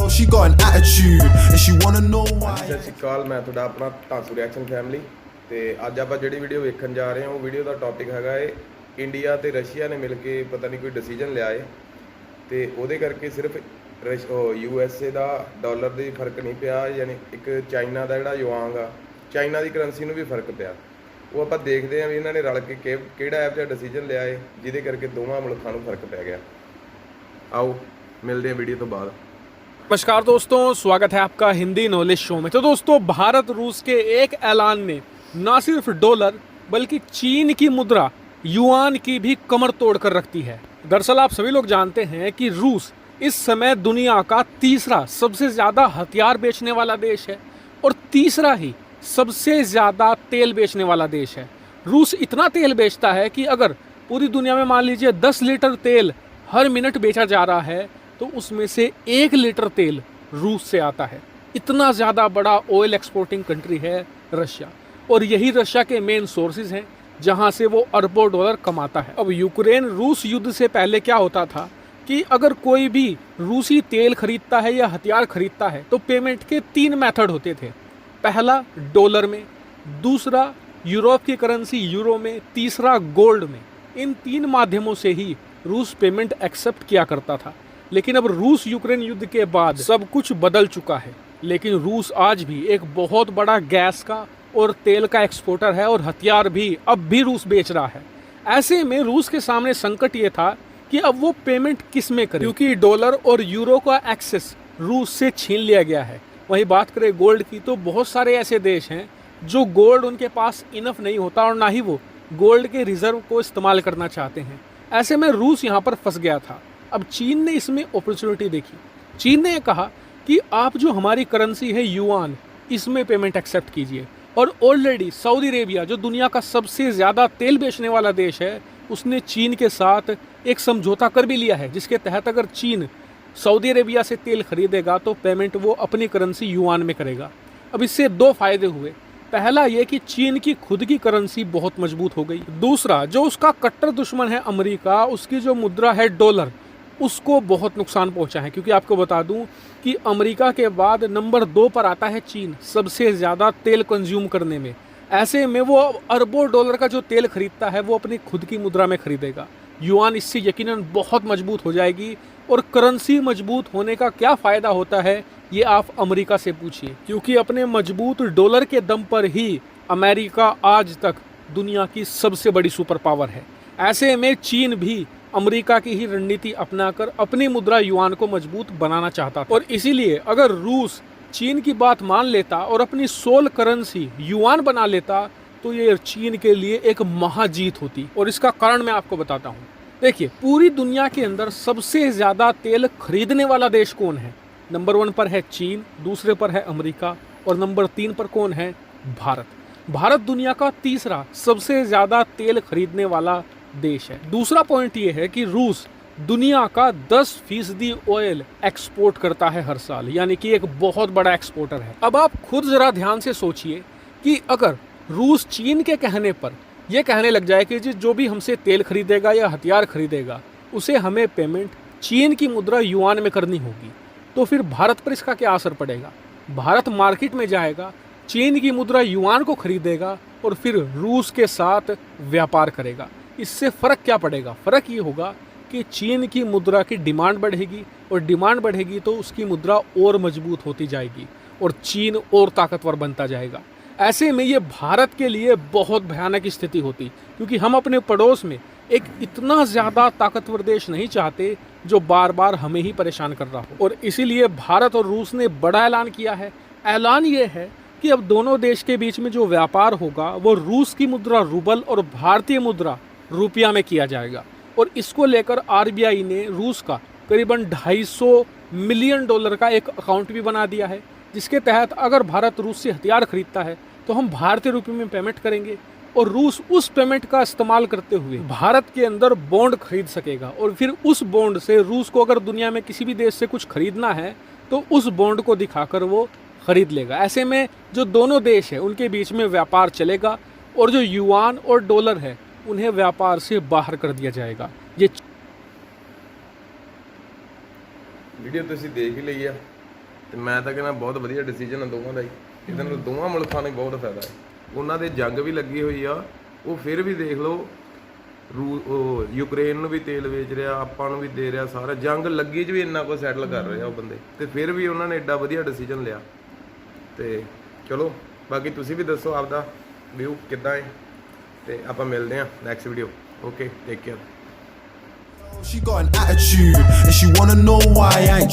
know she got an attitude, and she wanna know why. ਸਤਿ ਸ਼੍ਰੀ ਅਕਾਲ, ਮੈਂ ਤੁਹਾਡਾ ਆਪਣਾ ਢਾਂਸੂ ਰਿਐਕਸ਼ਨ ਫੈਮਿਲੀ ਤੇ ਅੱਜ ਆਪਾਂ ਜਿਹੜੀ ਵੀਡੀਓ ਵੇਖਣ ਜਾ ਰਹੇ ਹਾਂ ਉਹ ਵੀਡੀਓ ਦਾ ਟੌਪਿਕ ਹੈਗਾ ਏ ਇੰਡੀਆ ਤੇ ਰਸ਼ੀਆ ਨੇ ਮਿਲ ਕੇ ਪਤਾ ਨਹੀਂ ਕੋਈ ਡਿਸੀਜਨ ਲਿਆ ਏ ਤੇ ਉਹਦੇ ਕਰਕੇ ਸਿਰਫ USA ਦਾ ਡਾਲਰ ਦੀ ਫਰਕ ਨਹੀਂ ਪਿਆ, ਯਾਨੀ ਇੱਕ ਚਾਈਨਾ ਦਾ ਜਿਹੜਾ ਯੂਆਂਗ ਆ ਚਾਈਨਾ ਦੀ ਕਰੰਸੀ ਨੂੰ ਵੀ ਫਰਕ ਪਿਆ। ਉਹ ਆਪਾਂ ਦੇਖਦੇ ਹਾਂ ਵੀ ਇਹਨਾਂ ਨੇ ਰਲ ਕੇ ਕਿਹੜਾ ਐਪ ਜਿਹਾ ਡਿਸੀਜਨ ਲਿਆ ਏ ਜਿਹਦੇ ਕਰਕੇ ਦੋਵਾਂ ਮੁਲਕਾਂ ਨੂੰ ਫਰਕ ਪੈ ਗਿਆ। आओ मिलते हैं वीडियो तो बाद। नमस्कार दोस्तों, स्वागत है आपका हिंदी नॉलेज शो में। तो दोस्तों, भारत रूस के एक ऐलान ने न सिर्फ डॉलर बल्कि चीन की मुद्रा युआन की भी कमर तोड़ कर रखती है। दरअसल आप सभी लोग जानते हैं कि रूस इस समय दुनिया का तीसरा सबसे ज़्यादा हथियार बेचने वाला देश है और तीसरा ही सबसे ज़्यादा तेल बेचने वाला देश है। रूस इतना तेल बेचता है कि अगर पूरी दुनिया में मान लीजिए 10 लीटर तेल हर मिनट बेचा जा रहा है तो उसमें से 1 लीटर तेल रूस से आता है। इतना ज़्यादा बड़ा ऑयल एक्सपोर्टिंग कंट्री है रशिया, और यही रशिया के मेन सोर्सेज हैं जहां से वो अरबों डॉलर कमाता है। अब यूक्रेन रूस युद्ध से पहले क्या होता था कि अगर कोई भी रूसी तेल खरीदता है या हथियार खरीदता है तो पेमेंट के 3 मेथड होते थे। पहला डॉलर में, दूसरा यूरोप की करेंसी यूरो में, तीसरा गोल्ड में। इन 3 माध्यमों से ही रूस पेमेंट एक्सेप्ट किया करता था। लेकिन अब रूस यूक्रेन युद्ध के बाद सब कुछ बदल चुका है। लेकिन रूस आज भी एक बहुत बड़ा गैस का और तेल का एक्सपोर्टर है और हथियार भी अब भी रूस बेच रहा है। ऐसे में रूस के सामने संकट ये था कि अब वो पेमेंट किस में करे, क्योंकि डॉलर और यूरो का एक्सेस रूस से छीन लिया गया है। वहीं बात करें गोल्ड की तो बहुत सारे ऐसे देश हैं जो गोल्ड उनके पास इनफ नहीं होता और ना ही वो गोल्ड के रिजर्व को इस्तेमाल करना चाहते हैं। ऐसे में रूस यहाँ पर फंस गया था। अब चीन ने इसमें अपॉर्चुनिटी देखी। चीन ने कहा कि आप जो हमारी करेंसी है युआन, इसमें पेमेंट एक्सेप्ट कीजिए। और ऑलरेडी सऊदी अरेबिया जो दुनिया का सबसे ज़्यादा तेल बेचने वाला देश है, उसने चीन के साथ एक समझौता कर भी लिया है, जिसके तहत अगर चीन सऊदी अरेबिया से तेल खरीदेगा तो पेमेंट वो अपनी करेंसी युआन में करेगा। अब इससे 2 फायदे हुए। पहला ये कि चीन की खुद की करेंसी बहुत मजबूत हो गई। दूसरा, जो उसका कट्टर दुश्मन है अमेरिका, उसकी जो मुद्रा है डॉलर, उसको बहुत नुकसान पहुंचा है। क्योंकि आपको बता दूं कि अमेरिका के बाद नंबर 2 पर आता है चीन, सबसे ज़्यादा तेल कंज्यूम करने में। ऐसे में वो अरबों डॉलर का जो तेल खरीदता है वो अपनी खुद की मुद्रा में खरीदेगा। युआन इससे यकीनन बहुत मजबूत हो जाएगी। और करेंसी मजबूत होने का क्या फ़ायदा होता है ये आप अमेरिका से पूछिए, क्योंकि अपने मजबूत डॉलर के दम पर ही अमेरिका आज तक दुनिया की सबसे बड़ी सुपर पावर है। ऐसे में चीन भी अमेरिका की ही रणनीति अपनाकर अपनी मुद्रा युआन को मजबूत बनाना चाहता था। और इसीलिए अगर रूस चीन की बात मान लेता और अपनी सोल करेंसी युआन बना लेता तो ये चीन के लिए एक महाजीत होती। और इसका कारण मैं आपको बताता हूँ। देखिए, पूरी दुनिया के अंदर सबसे ज़्यादा तेल खरीदने वाला देश कौन है? नंबर 1 पर है चीन, दूसरे पर है अमेरिका और नंबर 3 पर कौन है? भारत। भारत दुनिया का तीसरा सबसे ज़्यादा तेल खरीदने वाला देश है। दूसरा पॉइंट ये है कि रूस दुनिया का 10% ऑयल एक्सपोर्ट करता है हर साल, यानी कि एक बहुत बड़ा एक्सपोर्टर है। अब आप खुद ज़रा ध्यान से सोचिए कि अगर रूस चीन के कहने पर यह कहने लग जाए कि जो भी हमसे तेल खरीदेगा या हथियार खरीदेगा उसे हमें पेमेंट चीन की मुद्रा युआन में करनी होगी, तो फिर भारत पर इसका क्या असर पड़ेगा? भारत मार्केट में जाएगा, चीन की मुद्रा युआन को खरीदेगा और फिर रूस के साथ व्यापार करेगा। इससे फ़र्क क्या पड़ेगा? फ़र्क ये होगा कि चीन की मुद्रा की डिमांड बढ़ेगी, और डिमांड बढ़ेगी तो उसकी मुद्रा और मजबूत होती जाएगी और चीन और ताकतवर बनता जाएगा। ऐसे में ये भारत के लिए बहुत भयानक स्थिति होती, क्योंकि हम अपने पड़ोस में एक इतना ज़्यादा ताकतवर देश नहीं चाहते जो बार बार हमें ही परेशान कर रहा हो। और इसीलिए भारत और रूस ने बड़ा ऐलान किया है। ऐलान ये है कि अब दोनों देश के बीच में जो व्यापार होगा वो रूस की मुद्रा रूबल और भारतीय मुद्रा रुपया में किया जाएगा। और इसको लेकर RBI ने रूस का करीबन $250 मिलियन का एक अकाउंट भी बना दिया है, जिसके तहत अगर भारत रूस से हथियार खरीदता है तो हम भारतीय रुपये में पेमेंट करेंगे और रूस उस पेमेंट का इस्तेमाल करते हुए भारत के अंदर बॉन्ड खरीद सकेगा। और फिर उस बॉन्ड से रूस को अगर दुनिया में किसी भी देश से कुछ खरीदना है तो उस बॉन्ड को दिखाकर वो खरीद लेगा। ऐसे में जो दोनों देश है उनके बीच में व्यापार चलेगा और जो युआन और डॉलर है उन्हें व्यापार से बाहर कर दिया जाएगा। ये वीडियो तुसीं देख ही ਲਈ ਆ ਤੇ ਮੈਂ ਤਾਂ ਕਹਿੰਦਾ ਬਹੁਤ ਵਧੀਆ ਡਿਸੀਜਨ ਆ ਦੋਵਾਂ ਦਾ ਹੀ। ਇਹਦੇ ਨਾਲ ਦੋਵਾਂ ਮੁਲਕਾਂ ਨੂੰ ਬਹੁਤ ਫਾਇਦਾ ਹੈ। ਉਹਨਾਂ ਦੇ ਜੰਗ ਵੀ ਲੱਗੀ ਹੋਈ ਆ, ਉਹ ਫਿਰ ਵੀ ਦੇਖ ਲਓ ਯੂਕਰੇਨ ਨੂੰ ਵੀ ਤੇਲ ਵੇਚ ਰਿਹਾ, ਆਪਾਂ ਨੂੰ ਵੀ ਦੇ ਰਿਹਾ, ਸਾਰਾ ਜੰਗ ਲੱਗੀ 'ਚ ਵੀ ਇੰਨਾ ਕੁਝ ਸੈਟਲ ਕਰ ਰਿਹਾ ਉਹ ਬੰਦੇ, ਤੇ ਫਿਰ ਵੀ ਉਹਨਾਂ ਨੇ ਐਡਾ ਵਧੀਆ ਡਿਸੀਜਨ ਲਿਆ। ਤੇ ਚਲੋ ਬਾਕੀ ਤੁਸੀਂ ਵੀ ਦੱਸੋ ਆਪਦਾ ਵਿਊ ਕਿੱਦਾਂ ਹੈ, ਤੇ ਆਪਾਂ ਮਿਲਦੇ ਹਾਂ next video. Okay, take care. She got an attitude, and she wanna know why I ain't